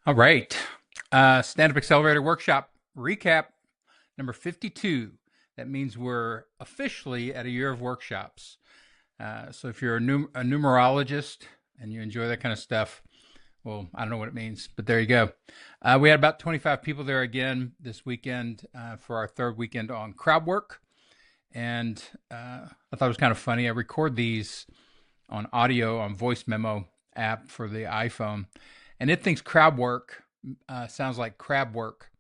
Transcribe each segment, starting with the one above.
All right. Standup Accelerator Workshop recap number 52. That means we're officially at a year of workshops. So if you're a numerologist and you enjoy that kind of stuff, well, I don't know what it means, but there you go. We had about 25 people there again this weekend for our third weekend on Crowdwork. And I thought it was kind of funny. I record these on audio on Voice Memo app for the iPhone, and it thinks Crowdwork sounds like crab work.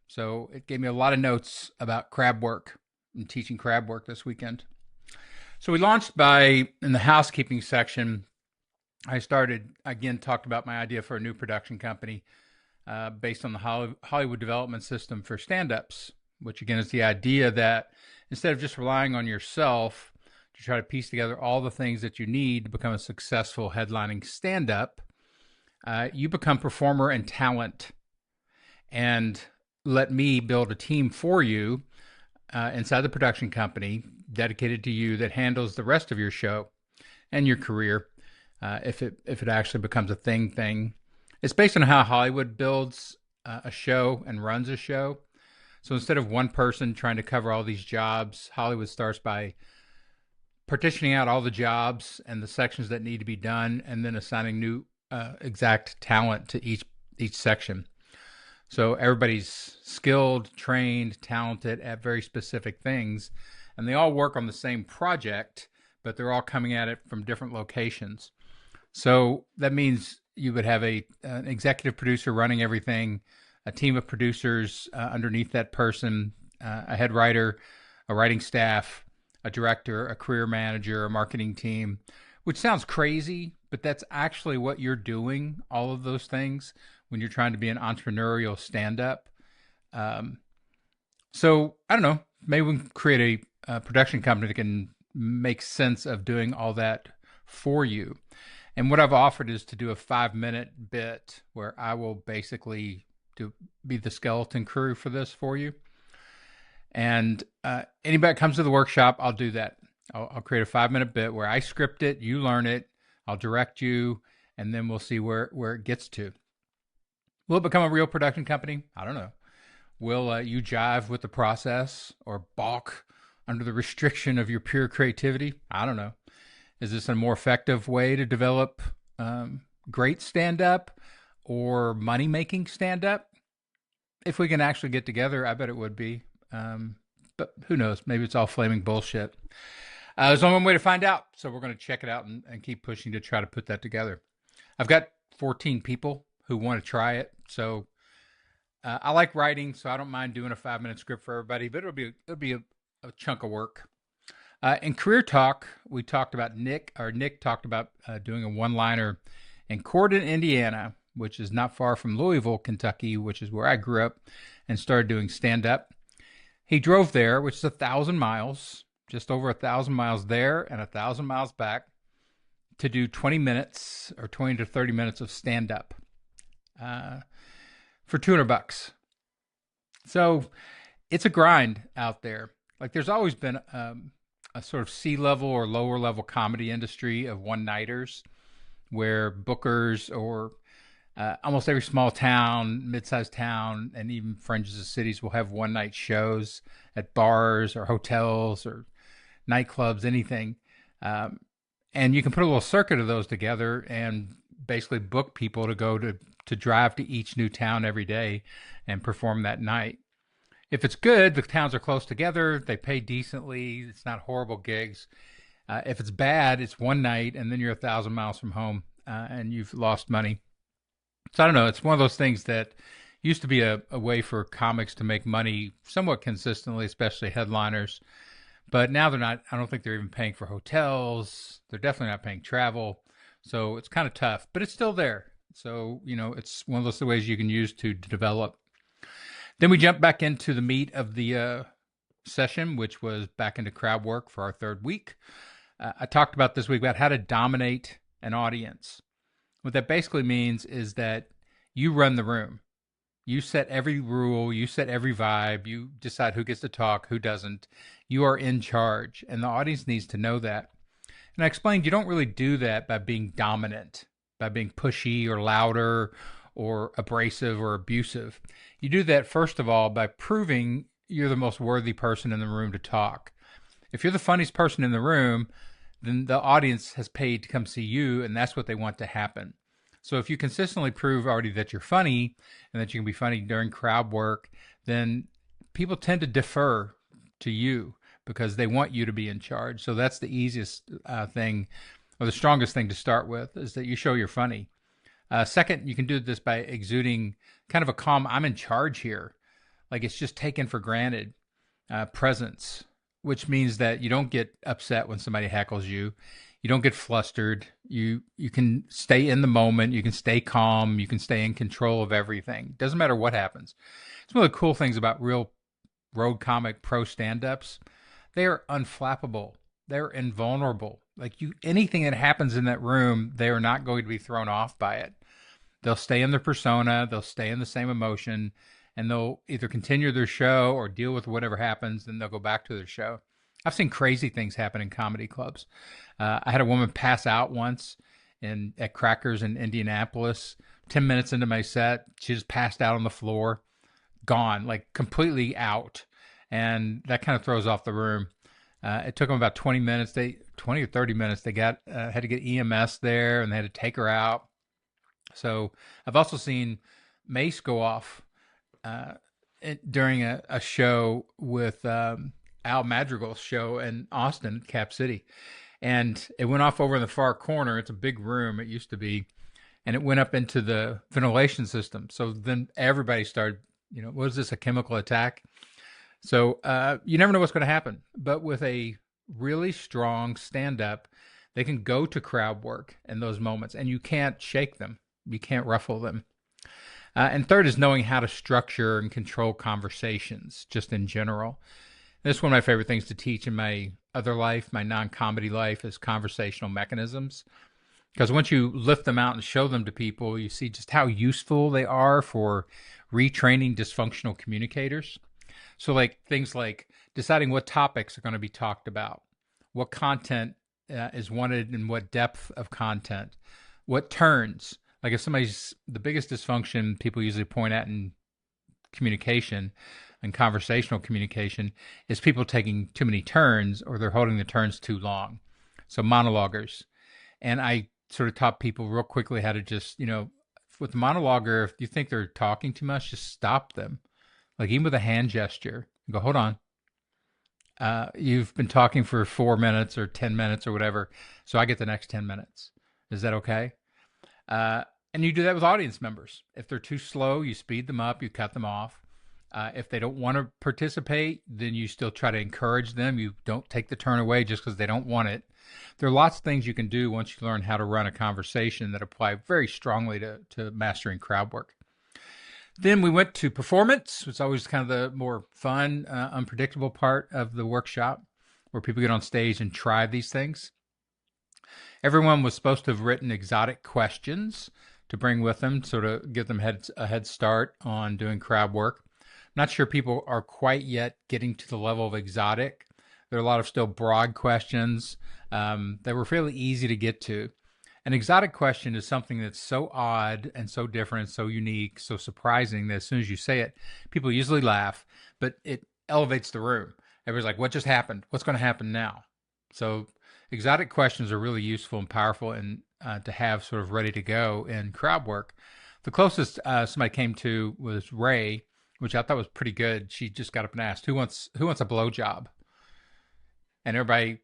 So it gave me a lot of notes about crab work and teaching crab work this weekend. So we launched in the housekeeping section, I talked about my idea for a new production company based on the Hollywood development system for stand-ups, which again is the idea that instead of just relying on yourself to try to piece together all the things that you need to become a successful headlining stand-up, you become performer and talent, and let me build a team for you inside the production company dedicated to you that handles the rest of your show and your career if it actually becomes a thing. It's based on how Hollywood builds a show and runs a show. So instead of one person trying to cover all these jobs, Hollywood starts by partitioning out all the jobs and the sections that need to be done, and then assigning new exact talent to each section. So everybody's skilled, trained, talented at very specific things, and they all work on the same project, but they're all coming at it from different locations. So that means you would have an executive producer running everything, a team of producers underneath that person, a head writer, a writing staff, a director, a career manager, a marketing team, which sounds crazy, but that's actually what you're doing, all of those things, when you're trying to be an entrepreneurial stand-up. So I don't know, maybe we can create a production company that can make sense of doing all that for you. And what I've offered is to do a 5-minute bit where I will basically be the skeleton crew for this for you. And anybody that comes to the workshop, I'll do that. I'll create a 5-minute bit where I script it, you learn it, I'll direct you, and then we'll see where it gets to. Will it become a real production company? I don't know. Will you jive with the process or balk under the restriction of your pure creativity? I don't know. Is this a more effective way to develop great stand-up or money-making stand-up? If we can actually get together, I bet it would be. But who knows? Maybe it's all flaming bullshit. There's only one way to find out, so we're going to check it out and keep pushing to try to put that together. I've got 14 people who want to try it, so I like writing, so I don't mind doing a 5-minute script for everybody, but it'll be a chunk of work. In Career Talk, we talked about Nick talked about doing a one-liner in Corden, Indiana, which is not far from Louisville, Kentucky, which is where I grew up and started doing stand-up. He drove there, which is 1,000 miles, just over 1,000 miles there and 1,000 miles back to do 20 minutes or 20 to 30 minutes of stand-up for $200. So it's a grind out there. Like there's always been a sort of C-level or lower level comedy industry of one-nighters where bookers or almost every small town, mid-sized town, and even fringes of cities will have one-night shows at bars or hotels or nightclubs, anything. And you can put a little circuit of those together and basically book people to go to drive to each new town every day and perform that night. If it's good, the towns are close together, they pay decently, it's not horrible gigs. If it's bad, it's one night and then you're 1,000 miles from home and you've lost money. So I don't know, it's one of those things that used to be a way for comics to make money somewhat consistently, especially headliners. But now they're not, I don't think they're even paying for hotels. They're definitely not paying travel. So it's kind of tough, but it's still there. So, it's one of those ways you can use to develop. Then we jump back into the meat of the session, which was back into crowd work for our third week. I talked about this week about how to dominate an audience. What that basically means is that you run the room. You set every rule, you set every vibe, you decide who gets to talk, who doesn't. You are in charge, and the audience needs to know that. And I explained you don't really do that by being dominant, by being pushy or louder or abrasive or abusive. You do that, first of all, by proving you're the most worthy person in the room to talk. If you're the funniest person in the room, then the audience has paid to come see you, and that's what they want to happen. So if you consistently prove already that you're funny and that you can be funny during crowd work, then people tend to defer to you because they want you to be in charge. So that's the easiest thing, or the strongest thing to start with, is that you show you're funny. Second, you can do this by exuding kind of a calm, I'm in charge here. Like it's just taken for granted presence, which means that you don't get upset when somebody heckles you. You don't get flustered. You can stay in the moment. You can stay calm. You can stay in control of everything. Doesn't matter what happens. It's one of the cool things about real road comic pro stand-ups. They are unflappable. They're invulnerable. Like anything that happens in that room, they are not going to be thrown off by it. They'll stay in their persona. They'll stay in the same emotion, and they'll either continue their show or deal with whatever happens. Then they'll go back to their show. I've seen crazy things happen in comedy clubs. I had a woman pass out once at Crackers in Indianapolis. 10 minutes into my set, she just passed out on the floor, gone, like completely out. And that kind of throws off the room. It took them about 20 minutes. 20 or 30 minutes. They had to get EMS there, and they had to take her out. So I've also seen mace go off during a show with Al Madrigal's show in Austin, Cap City. And it went off over in the far corner. It's a big room, it used to be. And it went up into the ventilation system. So then everybody started, what is this, a chemical attack? So you never know what's going to happen. But with a really strong stand-up, they can go to crowd work in those moments. And you can't shake them. You can't ruffle them. And third is knowing how to structure and control conversations, just in general. This is one of my favorite things to teach in my other life, my non-comedy life, is conversational mechanisms. Because once you lift them out and show them to people, you see just how useful they are for retraining dysfunctional communicators. So like things like deciding what topics are going to be talked about, what content is wanted and what depth of content, what turns. Like if the biggest dysfunction people usually point at in communication and conversational communication is people taking too many turns, or they're holding the turns too long. So monologuers. And I sort of taught people real quickly how to just, with the monologuer, if you think they're talking too much, just stop them. Like even with a hand gesture, go, hold on. You've been talking for 4 minutes or 10 minutes or whatever, so I get the next 10 minutes. Is that okay? And you do that with audience members. If they're too slow, you speed them up, you cut them off. If they don't want to participate, then you still try to encourage them. You don't take the turn away just because they don't want it. There are lots of things you can do once you learn how to run a conversation that apply very strongly to mastering crowd work. Then we went to performance. It's always kind of the more fun, unpredictable part of the workshop, where people get on stage and try these things. Everyone was supposed to have written exotic questions to bring with them, sort of give them a head start on doing crowd work. I'm not sure people are quite yet getting to the level of exotic. There are a lot of still broad questions that were fairly easy to get to. An exotic question is something that's so odd and so different, so unique, so surprising that as soon as you say it, people usually laugh, but it elevates the room. Everybody's like, what just happened? What's going to happen now? So exotic questions are really useful and powerful and to have sort of ready to go in crowd work. The closest somebody came to was Ray, which I thought was pretty good. She just got up and asked, who wants a blowjob? And everybody,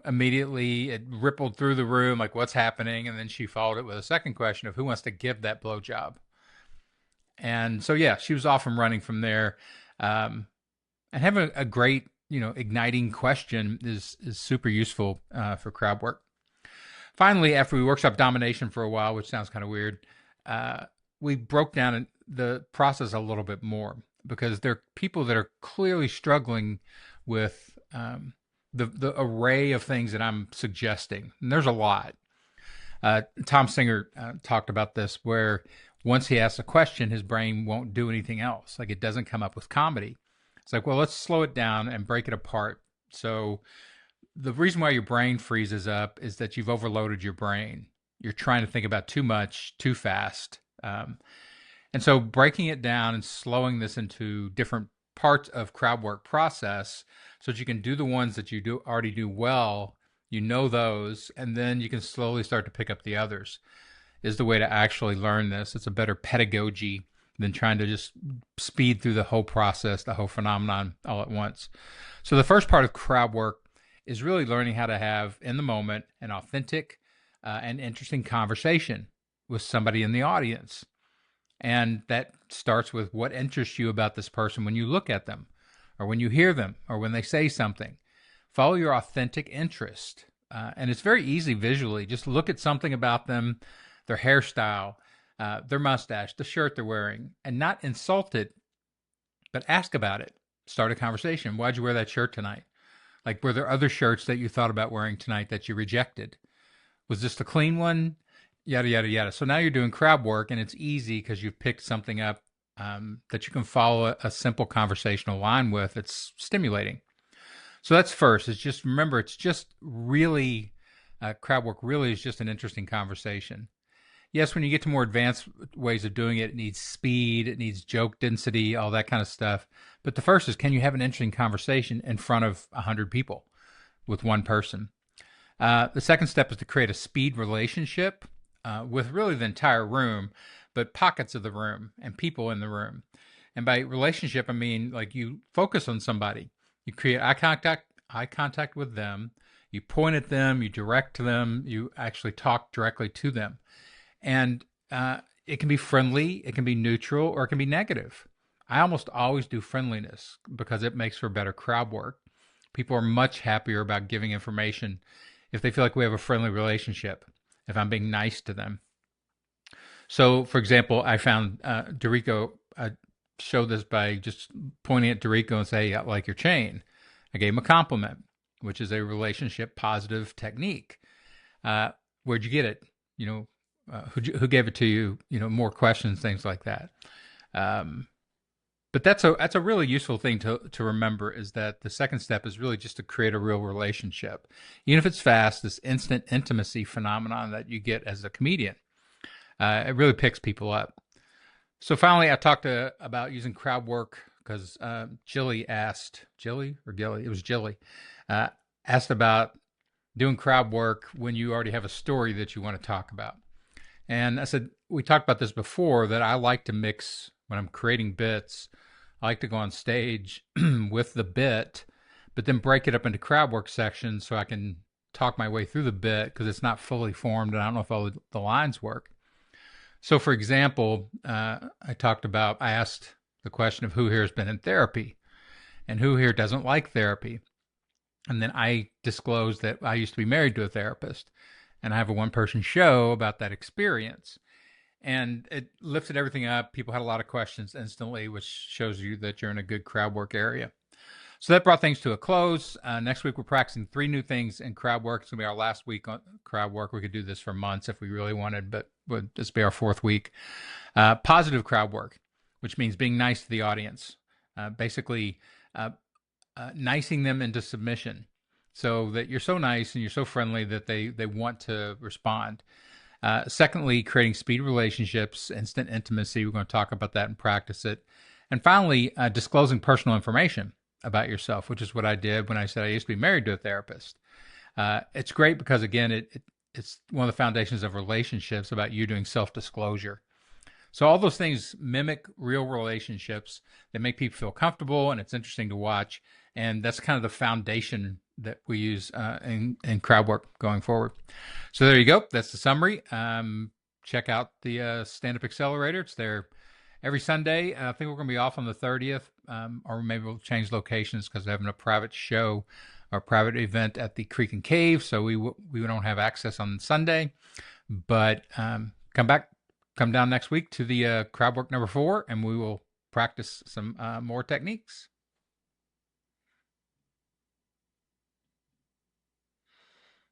immediately it rippled through the room, like what's happening? And then she followed it with a second question of who wants to give that blowjob? And so, yeah, she was off and running from there. And having a great, igniting question is super useful for crowd work. Finally, after we workshop domination for a while, which sounds kind of weird, we broke down the process a little bit more, because there are people that are clearly struggling with the array of things that I'm suggesting. And there's a lot. Tom Singer talked about this, where once he asks a question, his brain won't do anything else. Like it doesn't come up with comedy. It's like, well, let's slow it down and break it apart. So the reason why your brain freezes up is that you've overloaded your brain. You're trying to think about too much, too fast. And so breaking it down and slowing this into different parts of crowd work process so that you can do the ones that you already do well, you know those, and then you can slowly start to pick up the others is the way to actually learn this. It's a better pedagogy than trying to just speed through the whole process, the whole phenomenon all at once. So the first part of crowd work is really learning how to have in the moment an authentic and interesting conversation with somebody in the audience. And that starts with what interests you about this person when you look at them, or when you hear them, or when they say something. Follow your authentic interest. And it's very easy visually. Just look at something about them, their hairstyle, their mustache, the shirt they're wearing, and not insult it, but ask about it. Start a conversation. Why'd you wear that shirt tonight? Like, were there other shirts that you thought about wearing tonight that you rejected? Was this the clean one? Yada, yada, yada. So now you're doing crowd work, and it's easy because you've picked something up that you can follow a simple conversational line with. It's stimulating. So that's first. It's just, remember, it's just really, crowd work really is just an interesting conversation. Yes, when you get to more advanced ways of doing it, it needs speed, it needs joke density, all that kind of stuff. But the first is, can you have an interesting conversation in front of 100 people with one person? The second step is to create a speed relationship with really the entire room, but pockets of the room and people in the room. And by relationship, I mean like you focus on somebody. You create eye contact with them. You point at them, you direct them, you actually talk directly to them. And it can be friendly, it can be neutral, or it can be negative. I almost always do friendliness because it makes for better crowd work. People are much happier about giving information if they feel like we have a friendly relationship, if I'm being nice to them. So, for example, I found Dorico, I showed this by just pointing at Dorico and say, I like your chain. I gave him a compliment, which is a relationship positive technique. Where'd you get it? You know, who gave it to you? You know, more questions, things like that. But that's a really useful thing to remember, is that the second step is really just to create a real relationship. Even if it's fast, this instant intimacy phenomenon that you get as a comedian, it really picks people up. So finally, I talked about using crowd work because Jilly asked, Jilly or Gilly? It was Jilly, asked about doing crowd work when you already have a story that you want to talk about. And I said, we talked about this before, that I like to mix when I'm creating bits. I like to go on stage with the bit, but then break it up into crowd work sections so I can talk my way through the bit because it's not fully formed and I don't know if all the lines work. So for example, I asked the question of who here has been in therapy and who here doesn't like therapy. And then I disclosed that I used to be married to a therapist and I have a one-person show about that experience. And it lifted everything up. People had a lot of questions instantly, which shows you that you're in a good crowd work area. So that brought things to a close. Next week, we're practicing 3 new things in crowd work. It's going to be our last week on crowd work. We could do this for months if we really wanted, but this will be our 4th week. Positive crowd work, which means being nice to the audience. Basically, nicing them into submission so that you're so nice and you're so friendly that they want to respond. Secondly, creating speed relationships, instant intimacy. We're going to talk about that and practice it. And finally, disclosing personal information about yourself, which is what I did when I said I used to be married to a therapist. It's great because, again, it's one of the foundations of relationships about you doing self-disclosure. So all those things mimic real relationships. They make people feel comfortable, and it's interesting to watch. And that's kind of the foundation that we use in crowd work going forward. So there you go. That's the summary. Check out the Standup Accelerator. It's there every Sunday. I think we're going to be off on the 30th, or maybe we'll change locations because we're having a private show or private event at the Creek and Cave. So we don't have access on Sunday. But come down next week to the crowd work number 4, and we will practice some more techniques.